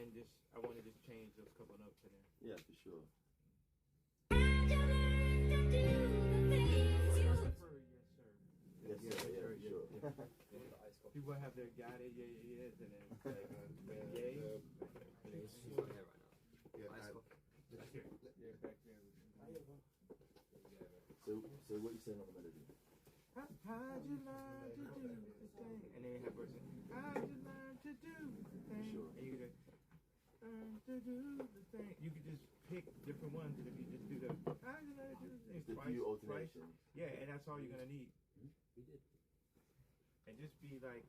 and just I want to just change those couple notes in there. Yeah, for sure. Yes, sir. Yeah, for sure. People have their got it, yeah, and then it's like, yay. Yeah, back there. So what are you saying on the melody? How'd you learn to do the thing? And then you have person, how'd you learn to do the thing? Sure. And you could learn to do the thing. You could just pick different ones, and if you just do the, how'd you learn to do the thing? Just a few alternations. Yeah, and that's all you're gonna need. We did. And just be like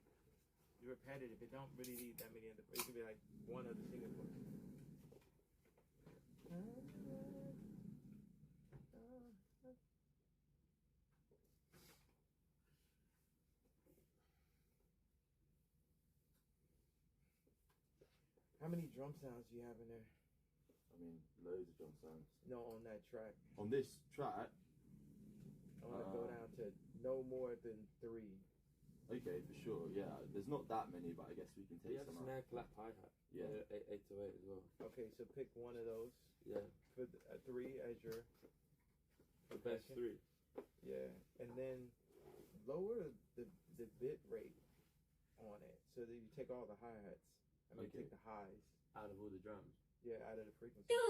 repetitive. It don't really need that many other. It could be like one other single one. How many drum sounds do you have in there? I mean, loads of drum sounds. No, on that track. On this track, I want to go down to no more than 3. okay, for sure. Yeah, there's not that many, but I guess we can take some out. Snare, clap, hi-hat. Yeah. 808 as well. Okay, so pick one of those. Yeah. For 3 as your The best 3. Yeah, and then lower the bit rate on it so that you take all the hi-hats. I mean, Okay. take the highs. Out of all the drums. Yeah, out of the frequency. Do you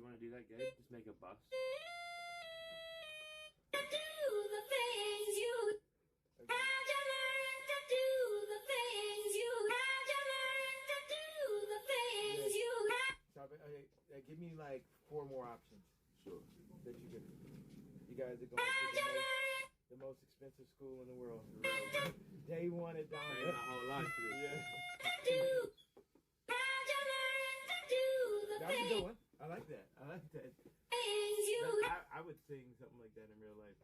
want to do that, Gabe? Just make a bus. Give me like 4 more options. Sure. That you could. You guys are going to the most expensive school in the world. Day one at Donald. My whole life for this. Yeah. That was a good one. I like that. I like that. I would sing something like that in real life.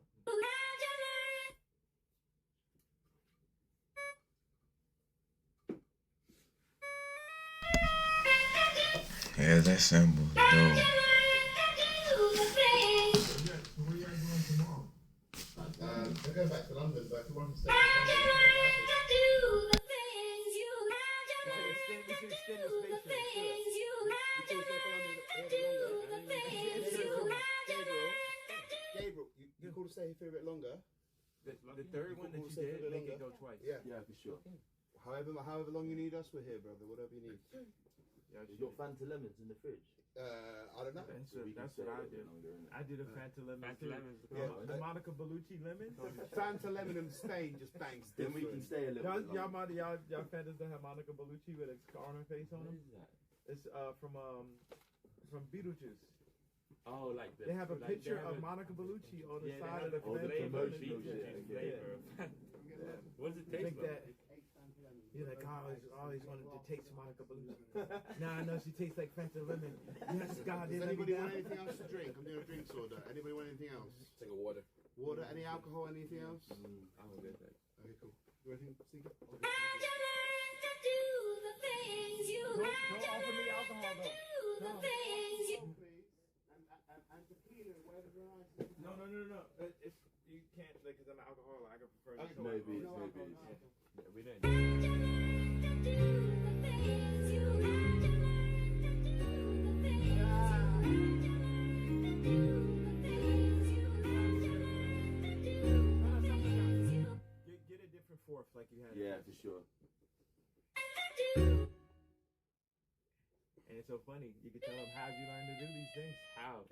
Yeah, that sample is dope. Where are you guys going tomorrow? We're going back to London, but if you want to stay in London, We should extend the Gabriel, you called to stay here for a bit longer? The third one that you did, make it go twice. Yeah. Yeah, for sure. However long you need us, we're here, brother. Whatever you need. Yeah, You've got Fanta lemons in the fridge. I don't know. That's So we can what stay I a bit did. longer, innit? I did a Fanta lemon. Fanta too. lemons. Yeah. The Monica Bellucci lemon. Fanta lemon and Spain just bangs. Then we can stay a little bit Y'all longer. Fantas that have Monica Bellucci with a scar on her face on What them? is that? It's from Beetlejuice. Oh, like the. They have a like picture they have of Monica Bellucci on the Yeah, side of they the have Oh, the Fanta. promotional Beetlejuice shit, okay. flavor. What does it taste Think like? that you're like, I always wanted to taste Monica Bellucci. Nah, I know she tastes like Fanta lemon. Yes, God, Does let me anybody down. want anything else to drink? I'm doing a drinks order. Anybody want anything else? Take a water. Water? Any alcohol? Anything else? I'm good. Okay, cool. Do anything, Sneako? Don't offer me alcohol though. No. No. It's you can't like because I'm an alcoholic. I can prefer Okay, no Maybe, alcohol. maybe. Yeah, we don't. Get a different fourth like you had. Yeah, for sure. And it's so funny. You can tell them how'd you learn to do these things? How?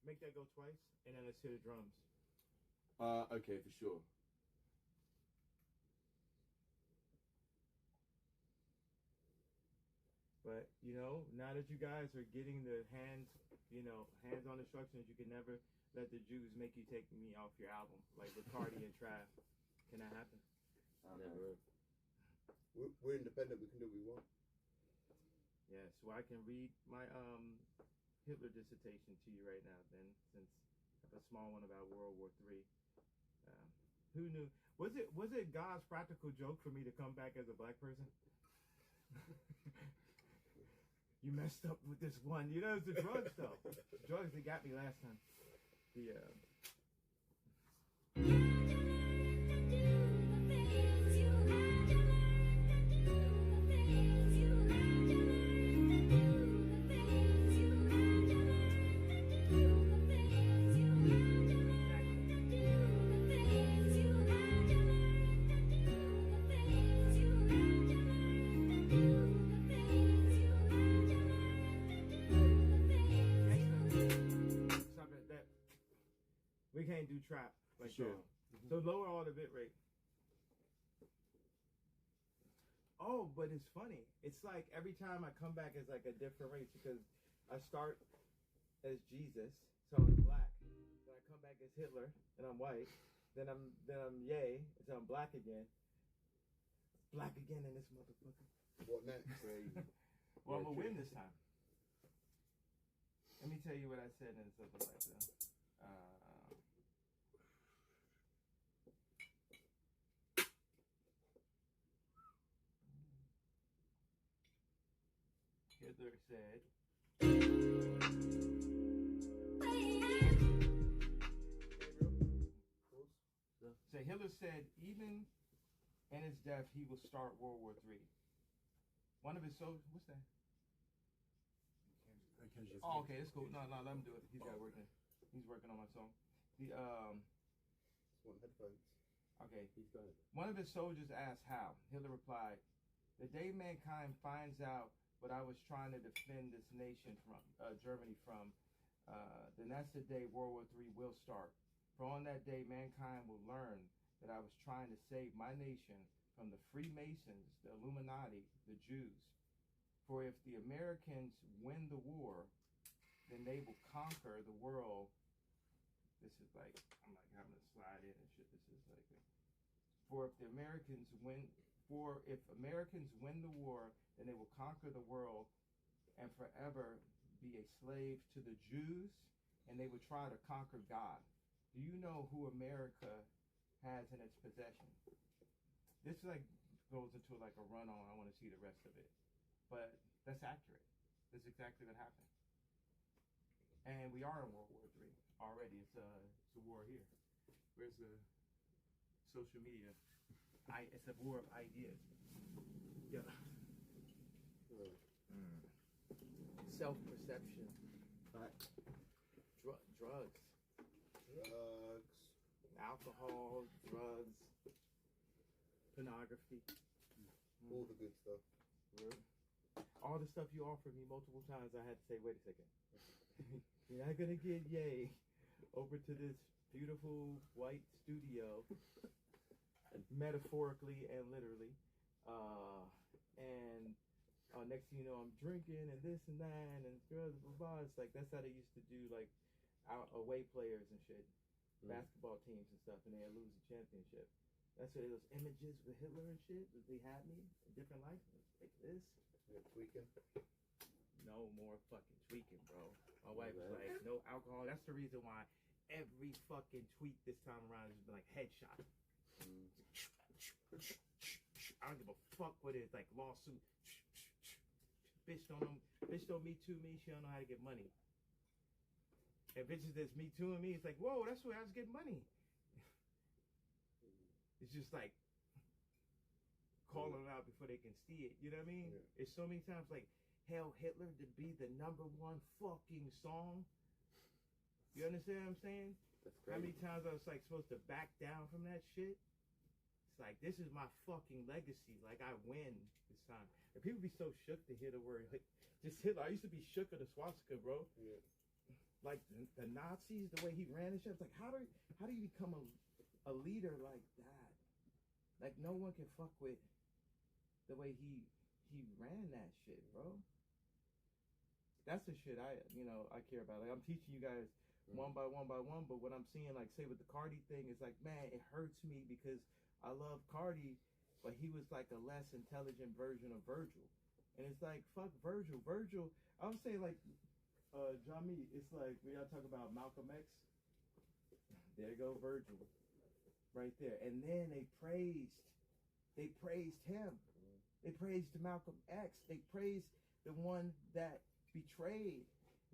Make that go twice, and then let's hear the drums. Okay, for sure. But now that you guys are getting the hands-on instructions, you can never let the Jews make you take me off your album, like with Cardi and Trav. Can that happen? Never. We're independent. We can do what we want. Yeah. So I can read my Hitler dissertation to you right now, then, since a small one about World War III. Who knew? Was it God's practical joke for me to come back as a black person? You messed up with this one. You know, it's the drugs though. Drugs that got me last time. The we can't do trap like Sure. that. So lower all the bit rate. Oh, but it's funny. It's like every time I come back as like a different race because I start as Jesus, so I'm black. Then I come back as Hitler, and I'm white. Then I'm Ye, so I'm black again. Black again in this motherfucker. What next? Crazy. Well, I'm Yeah, gonna true. win this time. Let me tell you what I said in something like that. Hitler said, so Hitler said, even in his death, he will start World War III. One of his soldiers, what's that? Oh, okay, it's cool. No, let him do it. He's got working. He's working on my song. The One headphones. okay. He's got it. One of his soldiers asked how. Hitler replied, "The day mankind finds out what I was trying to defend this nation from, Germany from, then that's the day World War III will start. For on that day, mankind will learn that I was trying to save my nation from the Freemasons, the Illuminati, the Jews. For if the Americans win the war, then they will conquer the world." This is like, I'm like having to slide in and shit. This is like, if Americans win the war, then they will conquer the world and forever be a slave to the Jews, and they will try to conquer God. Do you know who America has in its possession? This like goes into like a run on. I want to see the rest of it, but that's accurate. That's exactly what happened. And we are in World War III already. It's a war here. Where's the social media? It's a war of ideas. Yeah. Self-perception. Drugs. Alcohol, drugs, pornography. All the good stuff. All the stuff you offered me multiple times, I had to say, wait a second. You're not gonna get Ye over to this beautiful white studio, metaphorically and literally. And next thing you know, I'm drinking and this and that and blah, blah, blah. It's like that's how they used to do like away players and shit, basketball teams and stuff, and they lose the championship. That's why those images with Hitler and shit. They had me a different life like this. You're tweaking. No more fucking tweaking, bro. My wife was like, no alcohol. That's the reason why every fucking tweet this time around has been like headshot. I don't give a fuck what it is, like lawsuit. Bitch don't me too me. She don't know how to get money. And bitches that's me too and me, it's like, whoa, that's where I was getting money. It's just like calling them out before they can see it. You know what I mean? Yeah. It's so many times like, hell, Hitler to be the #1 fucking song. You understand what I'm saying? That's How crazy. many times I was like supposed to back down from that shit? It's like, this is my fucking legacy. Like, I win this time. And people be so shook to hear the word, like, just Hitler. I used to be shook of the swastika, bro. Yeah. Like the Nazis, the way he ran and shit. It's like, how do you become a leader like that? Like, no one can fuck with the way he ran that shit, bro. That's the shit I care about. Like, I'm teaching you guys one by one, but what I'm seeing, like, say with the Cardi thing, is like, man, it hurts me because I love Cardi, but he was like a less intelligent version of Virgil. And it's like, fuck Virgil. Virgil, I would say, like, Jami, it's like, we gotta talk about Malcolm X. There go Virgil, right there. And then they praised him. They praised Malcolm X. They praised the one that betrayed.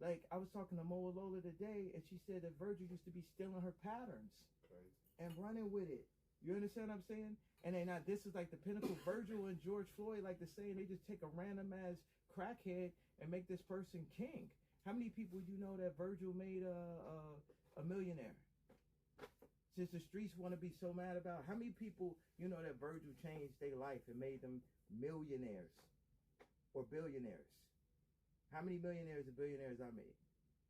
Like, I was talking to Moa Lola today, and she said that Virgil used to be stealing her patterns and running with it. You understand what I'm saying? And they not. This is like the pinnacle. Virgil and George Floyd, like the saying, they just take a random ass crackhead and make this person king. How many people you know that Virgil made a millionaire? Since the streets want to be so mad about, how many people you know that Virgil changed their life and made them millionaires or billionaires? How many millionaires and billionaires I made?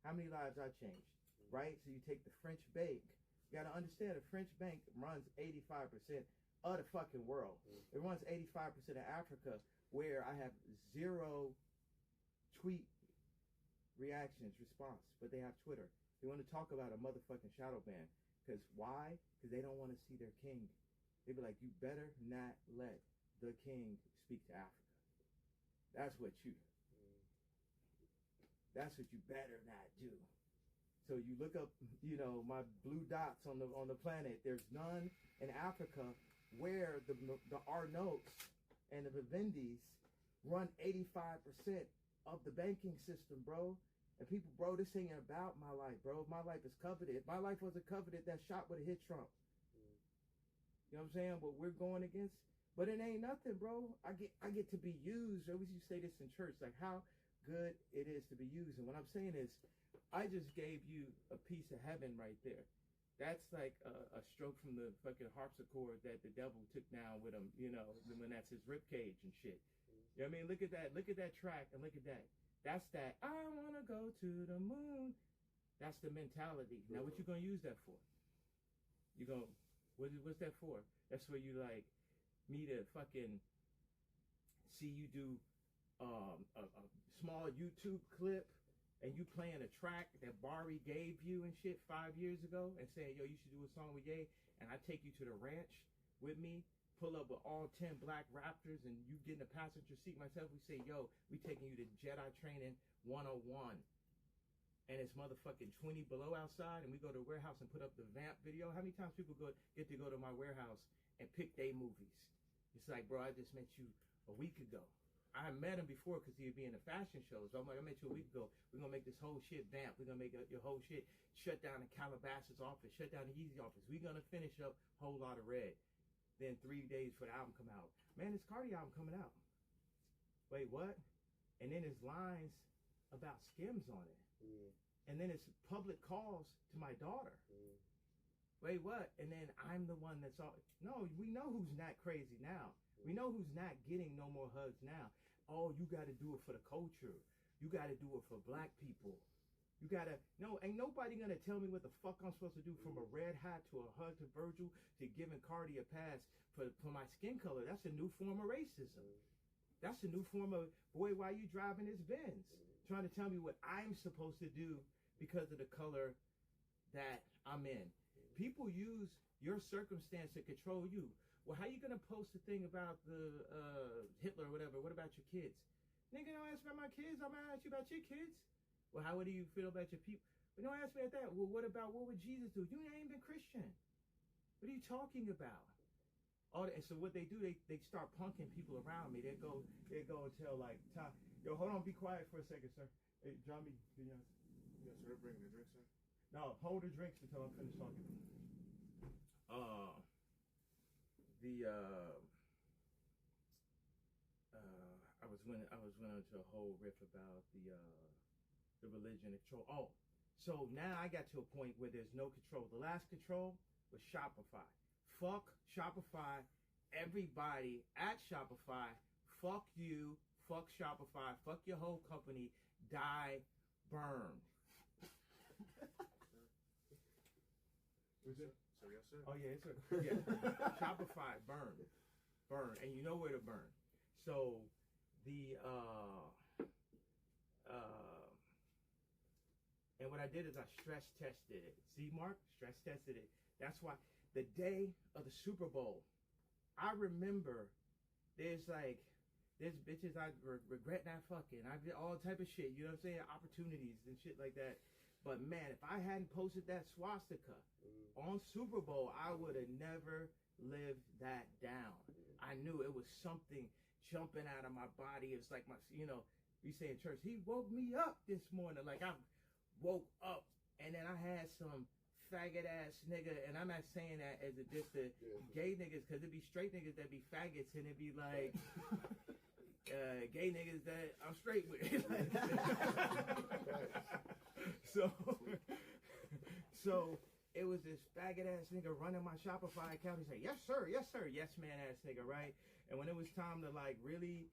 How many lives I changed? Right? So you take the French bank. You got to understand, the French bank runs 85% of the fucking world. It runs 85% of Africa, where I have 0 tweet reactions, response, but they have Twitter. They want to talk about a motherfucking shadow ban. Because why? Because they don't want to see their king. They be like, you better not let the king speak to Africa. That's what you better not do. So you look up, you know, my blue dots on the planet. There's none in Africa where the Arnauts and the Vivendis run 85% of the banking system, bro. And people, bro, this ain't about my life, bro. My life is coveted. If my life wasn't coveted, that shot would have hit Trump. You know what I'm saying? But we're going against, but it ain't nothing, bro. I get to be used. I always used to say this in church, like how good it is to be used. And what I'm saying is, I just gave you a piece of heaven right there. That's like a stroke from the fucking harpsichord that the devil took down with him, you know, when that's his ribcage and shit. You know what I mean? Look at that track and look at that. That's that, I want to go to the moon. That's the mentality. Now, what you going to use that for? You going, what's that for? That's where you like me to fucking see you do a small YouTube clip and you playing a track that Barry gave you and shit 5 years ago and saying, yo, you should do a song with Ye, and I take you to the ranch with me, pull up with all 10 black Raptors, and you get in the passenger seat myself, we say, yo, we taking you to Jedi Training 101. And it's motherfucking 20 below outside, and we go to the warehouse and put up the Vamp video. How many times people get to go to my warehouse and pick their movies? It's like, bro, I just met you a week ago. I met him before because he'd be in the fashion shows. So I'm like, I met you a week ago. We're going to make this whole shit Vamp. We're going to make your whole shit shut down the Calabasas office, shut down the Yeezy office. We're going to finish up Whole Lot of Red. Then 3 days for the album come out. Man, this Cardi album coming out. Wait, what? And then there's lines about Skims on it. Yeah. And then it's public calls to my daughter. Wait, what? And then I'm the one that's all. No, we know who's not crazy now. We know who's not getting no more hugs now. Oh, you got to do it for the culture. You got to do it for black people. You got to, no, ain't nobody going to tell me what the fuck I'm supposed to do, from a red hat to a hug to Virgil to giving Cardi a pass for my skin color. That's a new form of racism. That's a new form of, boy, why you driving this Benz? Trying to tell me what I'm supposed to do because of the color that I'm in. People use your circumstance to control you. Well, how you going to post a thing about the Hitler or whatever? What about your kids? Nigga, don't ask about my kids. I'm going to ask you about your kids. Well, how do you feel about your people? But don't ask me about that. Well, what would Jesus do? You ain't even Christian. What are you talking about? And so what they do, they start punking people around me. They go and tell like, yo, hold on, be quiet for a second, sir. Hey, John, yes, sir, bring the drinks in. No, hold the drinks until I'm finished talking. I was went into a whole riff about the religion and control. Oh, so now I got to a point where there's no control. The last control was Shopify. Fuck Shopify. Everybody at Shopify. Fuck you. Fuck Shopify. Fuck your whole company. Die. Burn. Was it? So yes, sir. Oh yeah, it's yeah. Shopify, burn, and you know where to burn. So the and what I did is I stress tested it. See, Mark, stress tested it. That's why the day of the Super Bowl, I remember there's bitches I regret not fucking. I did all type of shit. You know what I'm saying? Opportunities and shit like that. But man, if I hadn't posted that swastika on Super Bowl, I would have never lived that down. I knew it was something jumping out of my body. It's like we say in church, he woke me up this morning. Like I woke up, and then I had some faggot ass nigga, and I'm not saying that as a diss to gay niggas, because it'd be straight niggas that be faggots, and it'd be like gay niggas that I'm straight with. So it was this faggot ass nigga running my Shopify account. He said, yes sir, yes man ass nigga, right? And when it was time to like really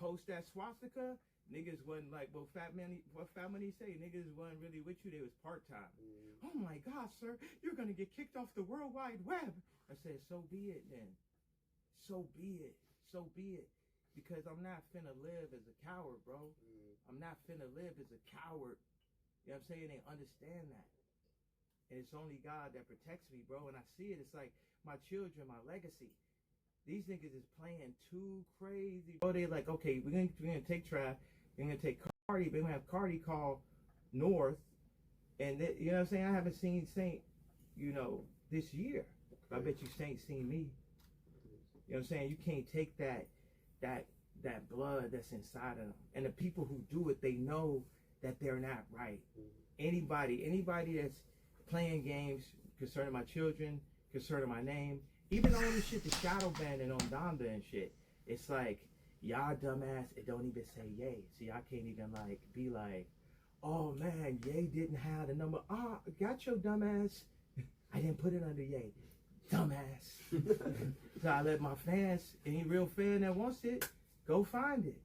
post that swastika, niggas wasn't like, what Fat Money say? Niggas wasn't really with you. They was part-time. Oh my God, sir, you're gonna get kicked off the World Wide Web. I said, so be it then. So be it. So be it. Because I'm not finna live as a coward, bro. I'm not finna live as a coward. You know what I'm saying? They understand that. And it's only God that protects me, bro. And I see it. It's like my children, my legacy. These niggas is playing too crazy. Bro, they like, okay, we're gonna take Trav. We're gonna take Cardi. We're gonna have Cardi call North. And you know what I'm saying? I haven't seen Saint, this year. I bet you Saint seen me. You know what I'm saying? You can't take that blood that's inside of them. And the people who do it, they know that they're not right. Anybody that's playing games concerning my children, concerning my name, even all this shit, the shadow banning on Donda and shit, it's like, y'all dumbass, it don't even say yay. So y'all can't even like be like, oh man, yay didn't have the number. Got your dumbass. I didn't put it under yay. Dumbass. So I let my fans, any real fan that wants it, go find it.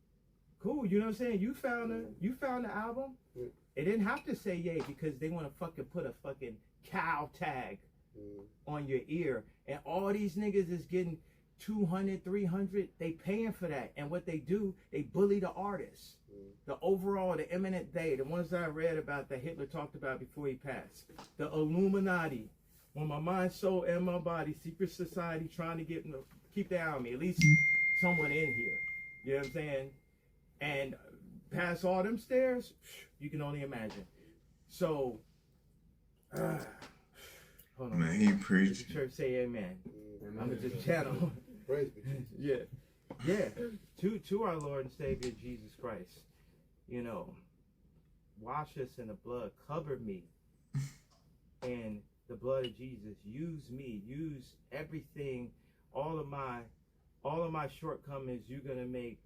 Cool, you know what I'm saying? You found the album. It didn't have to say yay because they want to fucking put a fucking cow tag on your ear. And all these niggas is getting 200, 300. They paying for that. And what they do, they bully the artists. The overall, the eminent they, the ones that I read about that Hitler talked about before he passed. The Illuminati. On my mind, soul, and my body, secret society trying to keep the eye on me. At least someone in here. You know what I'm saying? And past all them stairs, you can only imagine. So, hold on. Man, he preached. The church say amen. I'm gonna just channel. Praise be Jesus. Yeah. To our Lord and Savior Jesus Christ. Wash us in the blood, cover me in the blood of Jesus. Use me. Use everything. All of my shortcomings. You're gonna make.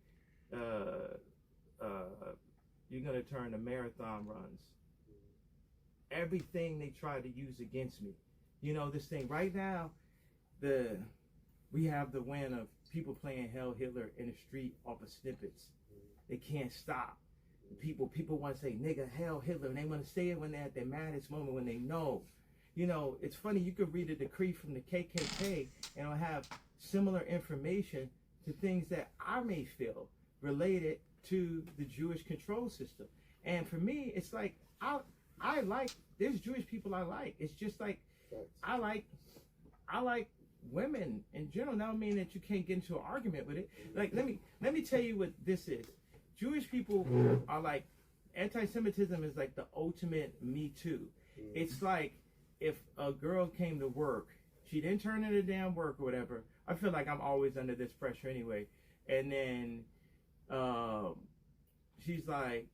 You're gonna turn to marathon runs. Everything they try to use against me. This thing right now. We have the win of people playing Hell Hitler in the street off of snippets. They can't stop. People want to say nigga Hell Hitler, and they want to say it when they're at their maddest moment, when they know. It's funny, you could read a decree from the KKK and it'll have similar information to things that I may feel related to the Jewish control system. And for me, it's like I like, there's Jewish people I like. It's just like I like women in general. Now I mean that you can't get into an argument with it. Like let me tell you what this is. Jewish people are like, anti-Semitism is like the ultimate Me Too. It's like if a girl came to work, she didn't turn in a damn work or whatever. I feel like I'm always under this pressure anyway. And then she's like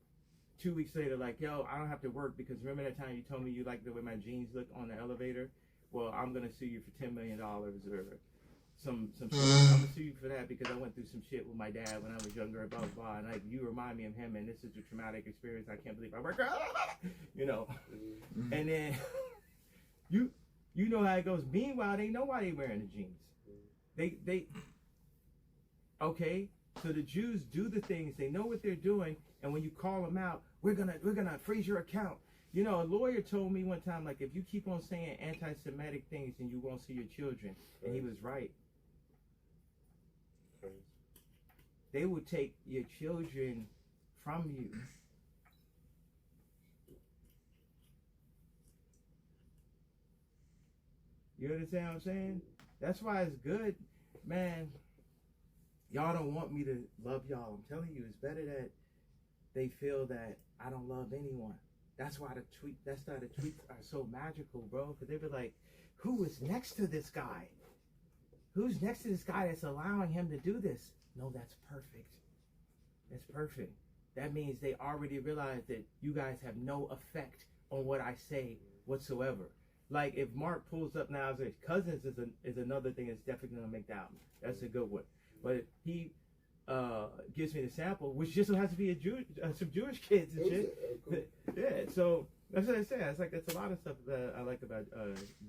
2 weeks later, like, yo, I don't have to work because remember that time you told me you like the way my jeans look on the elevator? Well, I'm gonna sue you for $10 million or some shit. I'm gonna sue you for that because I went through some shit with my dad when I was younger, blah blah blah. And like, you remind me of him, and this is a traumatic experience. I can't believe I work. And then you know how it goes. Meanwhile, they know why they wearing the jeans. They okay. So the Jews do the things, they know what they're doing, and when you call them out, we're gonna freeze your account. A lawyer told me one time, like, if you keep on saying anti-Semitic things, then you won't see your children. And he was right. They will take your children from you. You understand what I'm saying? That's why it's good, man. Y'all don't want me to love y'all. I'm telling you, it's better that they feel that I don't love anyone. That's why the tweets are so magical, bro. Because they be like, who is next to this guy? Who's next to this guy that's allowing him to do this? No, that's perfect. That's perfect. That means they already realize that you guys have no effect on what I say whatsoever. Like if Mark pulls up now, as Cousins is another thing that's definitely gonna make the album. That's a good one. But if he gives me the sample, which just has to be some Jewish kids and shit. Cool. Yeah, so that's what I say. It's like that's a lot of stuff that I like about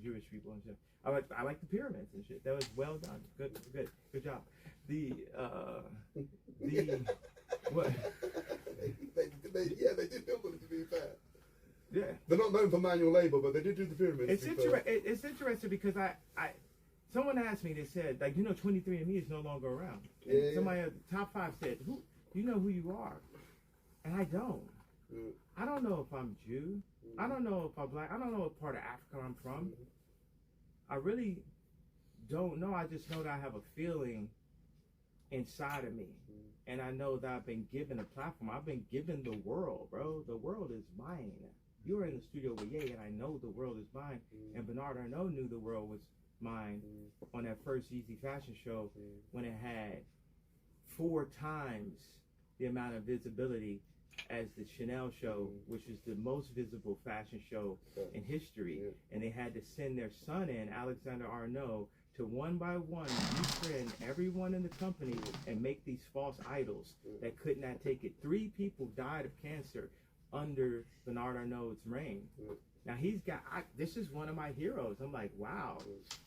Jewish people and shit. I like the pyramids and shit. That was well done. Good job. The what? They did build them, to be fair. Yeah. They're not known for manual labor, but they did do the pyramids. It's interesting because someone asked me, they said, like, 23andMe is no longer around. And somebody at the top 5 said, you know who you are? And I don't. I don't know if I'm Jew. I don't know if I'm black. I don't know what part of Africa I'm from. I really don't know. I just know that I have a feeling inside of me. And I know that I've been given a platform. I've been given the world, bro. The world is mine. You were in the studio with Ye, and I know the world is mine. And Bernard Arnault knew the world was mine on that first Yeezy fashion show when it had 4 times the amount of visibility as the Chanel show, which is the most visible fashion show in history. And they had to send their son in, Alexander Arnault, to one by one befriend everyone in the company and make these false idols that could not take it. 3 people died of cancer under Bernard Arnault's reign. Now this is one of my heroes. I'm like, wow,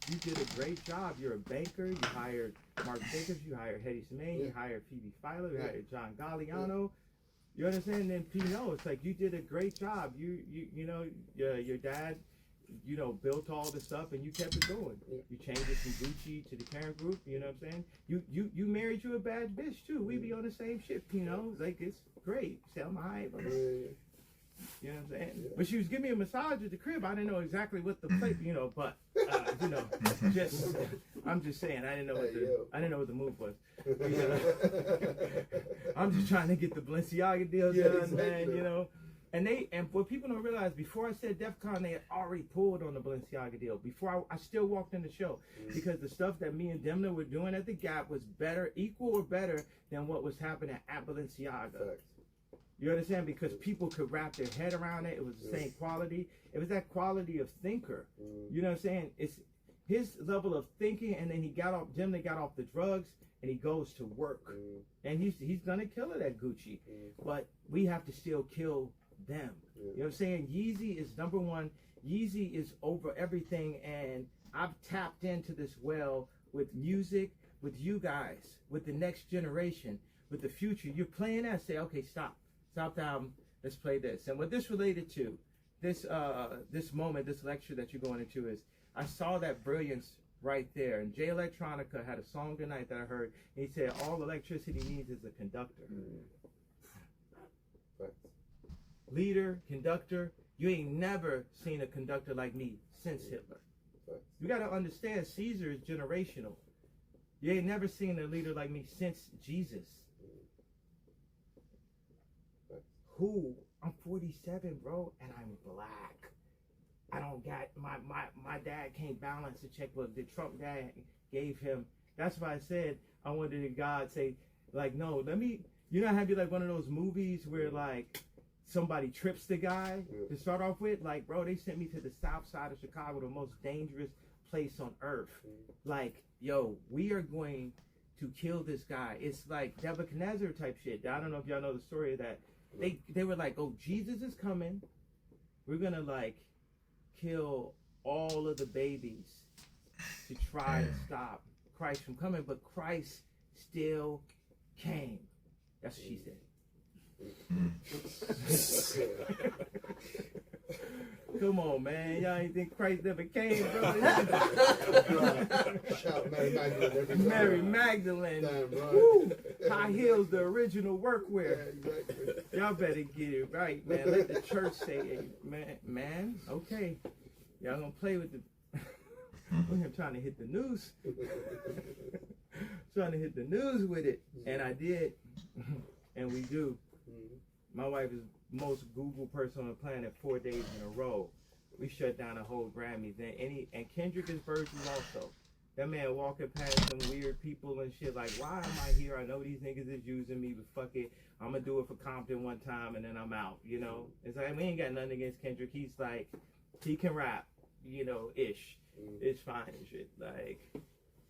you did a great job. You're a banker. You hired Mark Jacobs. You hired Hedy Semaine. You hired Phoebe Philo. You hired John Galliano. You understand? And then Pinot, it's like, you did a great job. Your dad, built all this stuff and you kept it going. You changed it from Gucci to the Karen Group. You know what I'm saying? You married you a bad bitch too. We be on the same shit, Pinot. Like, it's great. Selma Hayek. You know what I'm saying? But she was giving me a massage at the crib. I didn't know exactly what the plate, but just I'm just saying I didn't know what the move was. I'm just trying to get the Balenciaga deal done, man. And what people don't realize, before I said DEF CON, they had already pulled on the Balenciaga deal. Before I still walked in the show, because the stuff that me and Demna were doing at the Gap was equal or better than what was happening at Balenciaga. You understand? Because people could wrap their head around it. It was the same quality. It was that quality of thinker. You know what I'm saying? It's his level of thinking, and then Demna got off the drugs, and he goes to work. And he's gonna kill it at Gucci. But we have to still kill them. You know what I'm saying? Yeezy is number one. Yeezy is over everything, and I've tapped into this well with music, with you guys, with the next generation, with the future. You're playing that, say, okay, stop the album, let's play this. And what this related to, this moment, this lecture that you're going into, is I saw that brilliance right there. And Jay Electronica had a song tonight that I heard, and he said all electricity needs is a conductor. Leader, conductor. You ain't never seen a conductor like me since Hitler. You got to understand, Caesar is generational. You ain't never seen a leader like me since Jesus. Who? I'm 47, bro, and I'm black. I don't got my dad can't balance the checkbook. The Trump dad gave him. That's why I said I wanted to God say, like, no, let me. Have you like one of those movies where like somebody trips the guy to start off with? Like, bro, they sent me to the south side of Chicago, the most dangerous place on earth. Like, yo, we are going to kill this guy. It's like Nebuchadnezzar type shit. I don't know if y'all know the story of that. They were like, oh, Jesus is coming. We're gonna like kill all of the babies to try to stop Christ from coming, but Christ still came. That's what she said. Come on, man. Y'all ain't think Christ never came, bro? Shout Mary Magdalene every time. Mary Magdalene. Damn right. Woo. High heels, the original workwear. Yeah, exactly. Y'all better get it right, man. Let the church say it, man. Okay. Y'all gonna play with the... I'm trying to hit the news. Trying to hit the news with it. And I did. And we do. My wife is most Google person on the planet 4 days in a row. We shut down a whole Grammys. And Kendrick is virtual also. That man walking past some weird people and shit like, why am I here? I know these niggas is using me, but fuck it. I'm gonna do it for Compton one time and then I'm out, you know? It's like, we ain't got nothing against Kendrick. He's like, he can rap, you know, ish. It's fine and shit. Like,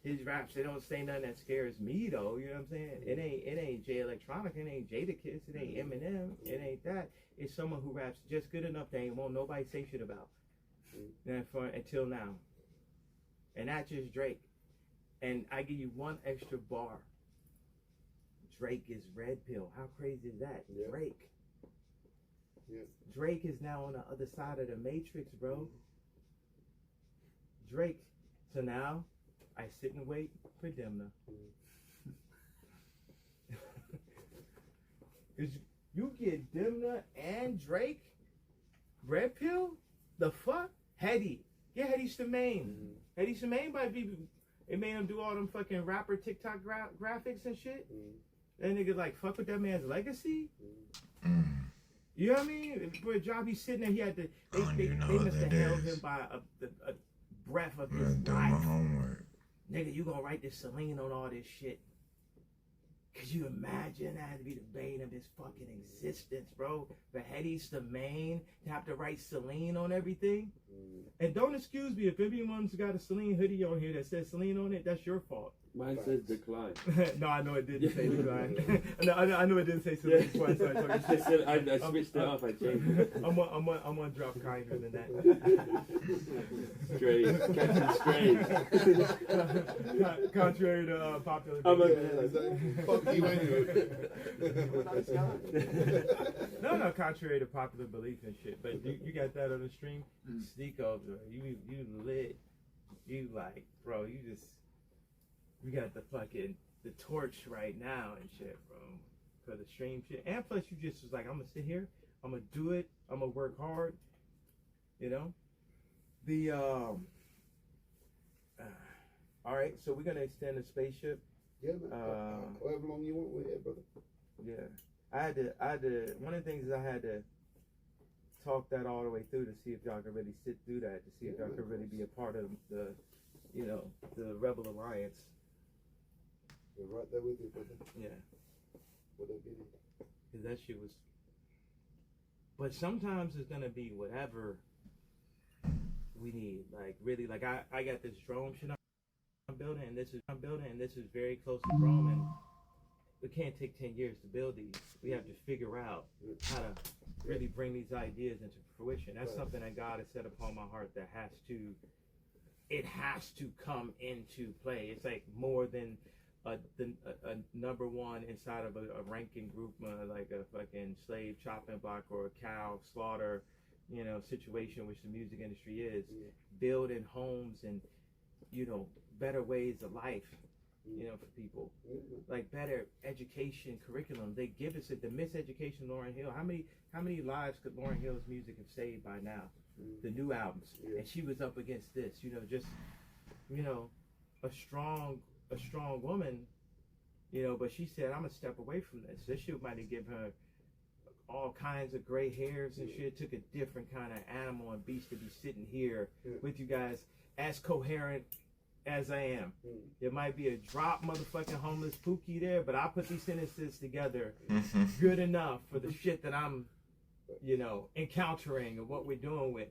his raps, they don't say nothing that scares me though, you know what I'm saying? It ain't Jay Electronica, it ain't Jadakiss, it ain't Eminem, it ain't that. It's someone who raps just good enough that ain't won't nobody say shit about. Until now. And that's just Drake. And I give you one extra bar. Drake is Red Pill. How crazy is that? Yeah. Drake. Yeah. Drake is now on the other side of the Matrix, bro. Drake. So now, I sit and wait for Demna. Because you get Demna and Drake? Red Pill? The fuck? Hetty. Yeah, Hetty Semaine. Hetty Semaine by people. It made him do all them fucking rapper TikTok graphics and shit. That nigga like fuck with that man's legacy. You know what I mean? For a job he's sitting there, he had to. They must have held him by a breath of his life. Nigga, you gonna write this Celine on all this shit? Could you imagine that to be the bane of his fucking existence, bro? For Hetty Semaine to have to write Celine on everything? And don't excuse me if anyone's got a Celine hoodie on here that says Celine on it, that's your fault. Mine says decline. No, I know it didn't say decline. I know it didn't say Celine twice. I switched it off, I changed it. I'm gonna drop kinder than that. Strange. Captain Strange. Contrary to popular belief. Fuck you anyway. No, contrary to popular belief and shit. But you got that on the stream? Sneako, you lit. You like, bro, you got the fucking, the torch right now and shit, bro. For the stream shit. And plus you just was like, I'm gonna sit here, I'm gonna do it, I'm gonna work hard. You know? Alright, so we're gonna extend the spaceship. Yeah, man. However long you want, we're here, brother. Yeah. I had to, one of the things is I had to talk that all the way through to see if y'all could really sit through that, to see if y'all could really be a part of the, you know, the Rebel Alliance. We're right there with you, brother. Yeah. What a beauty. Because that shit was. But sometimes it's gonna be whatever we need. Like really, like I got this drone shit I'm building, and this is very close to Chrome, and it can't take 10 years to build these. We have to figure out how to really bring these ideas into fruition. That's something that God has set upon my heart that has to come into play. It's like more than a number one inside of a ranking group, like a fucking slave chopping block or a cow slaughter, you know, situation, which the music industry is. Building homes and, you know, better ways of life, you know, for people. Like better education curriculum. They give us the miseducation of Lauryn Hill. How many lives could Lauryn Hill's music have saved by now? The new albums. And she was up against this, you know, just, you know, a strong woman, you know, but she said, I'm gonna step away from this. This shit might have given her all kinds of gray hairs and shit. Took a different kind of animal and beast to be sitting here with you guys as coherent as I am. There might be a drop motherfucking homeless Pookie there, but I put these sentences together good enough for the shit that I'm, you know, encountering and what we're dealing with.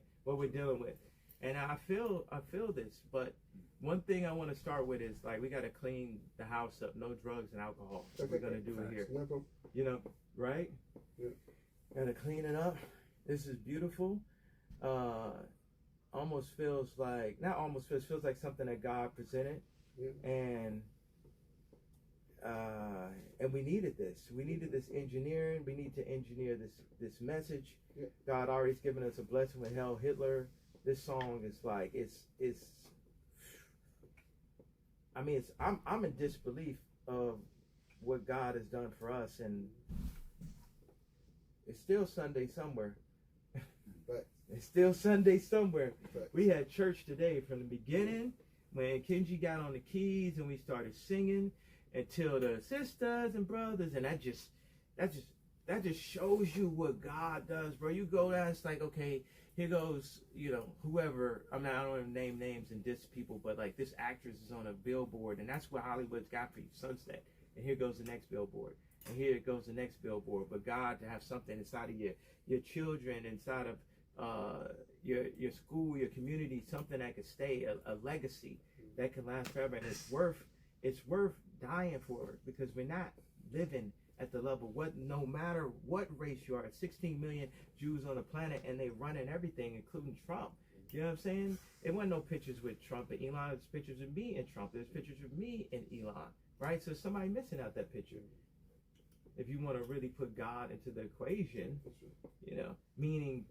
And I feel this, but one thing I want to start with is like we got to clean the house up. No drugs and alcohol. We're gonna do it here. You know, right? Yeah. Gotta clean it up. This is beautiful. Feels like something that God presented, and we needed this. We needed this engineering. We need to engineer this message. Yeah. God already's given us a blessing with Hell Hitler. This song is like it's. I mean, I'm in disbelief of what God has done for us, and it's still Sunday somewhere. Right. It's still Sunday somewhere. Right. We had church today from the beginning when Kenji got on the keys and we started singing until the sisters and brothers, and that just that just shows you what God does, bro. You go there, it's like, okay, here goes, you know, whoever. I mean, I don't want to name names and diss people, but like this actress is on a billboard, and that's what Hollywood's got for you, Sunset. And here goes the next billboard, and here goes the next billboard. But God, to have something inside of your children, inside of your school, your community, something that could stay, a legacy that can last forever, and it's worth dying for, because we're not living at the level, no matter what race you are. 16 million Jews on the planet, and they running everything, including Trump. You know what I'm saying? It wasn't no pictures with Trump and Elon. There's pictures of me and Trump. There's pictures of me and Elon, right? So somebody missing out that picture. If you want to really put God into the equation, you know, meaning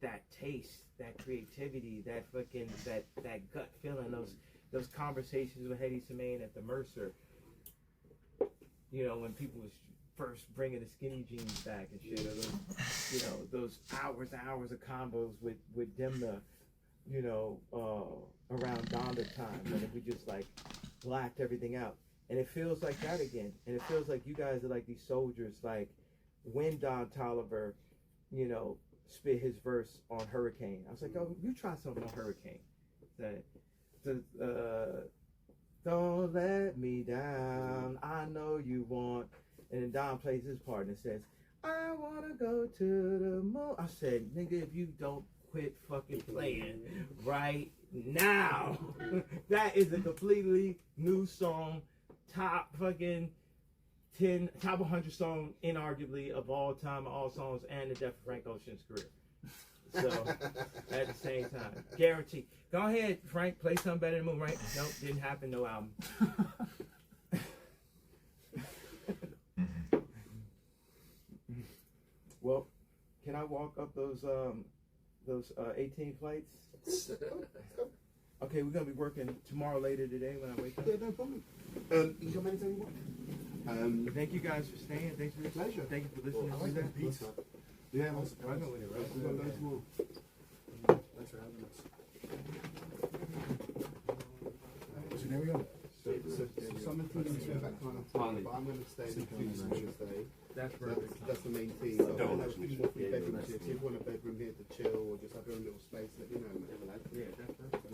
that taste, that creativity, that fucking that gut feeling, those conversations with Hedy Semaine at the Mercer. You know, when people was first bringing the skinny jeans back and shit, or those, you know, those hours and hours of combos with Demna, you know, around Donda time, when we just like blacked everything out. And it feels like that again. And it feels like you guys are like these soldiers, like when Don Toliver, you know, spit his verse on Hurricane. I was like, oh, you try something on Hurricane. Don't let me down, I know you want. And then Don plays his part and says, I want to go to the moon. I said, nigga, if you don't quit fucking playing right now, that is a completely new song, top fucking 10, top 100 song, inarguably, of all time, all songs, and the death of Frank Ocean's career. So, at the same time, guaranteed. Go ahead, Frank, play something better than Moon, right? Nope, didn't happen, no album. Well, can I walk up those 18 flights? Okay, we're gonna be working tomorrow later today when I wake up. Yeah, no problem. You can come anytime you want. Thank you guys for staying. Thanks for your Pleasure. Thank you for listening I to like that. that pizza. Yeah, I'm I know what it was. We've got loads more. Thanks for having us. So there we go. So some of the things are back kind of fun, but I'm going to stay in the Tuesday. That's perfect. That's the main thing. So I'm going to have a few more free bedrooms here. If you want a bedroom here to chill or just have your own little space, let me know. Yeah, that's perfect.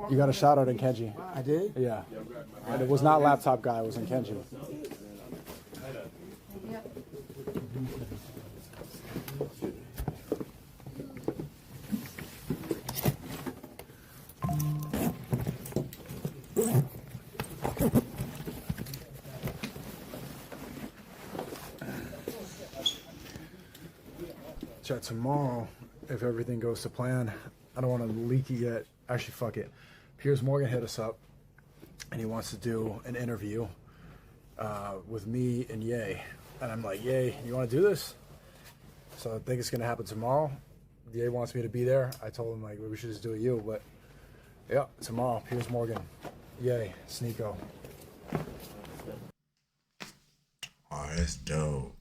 You got a shout out in Kenji. I did? Yeah. And it was not Laptop Guy, it was in Kenji. Chat tomorrow, if everything goes to plan. I don't want to leak it yet. Actually, fuck it. Piers Morgan hit us up, and he wants to do an interview with me and Ye. And I'm like, Ye, you want to do this? So I think it's going to happen tomorrow. Ye wants me to be there. I told him, like, we should just do it you. But, yeah, tomorrow, Piers Morgan, Ye, Sneako. Oh, that's dope.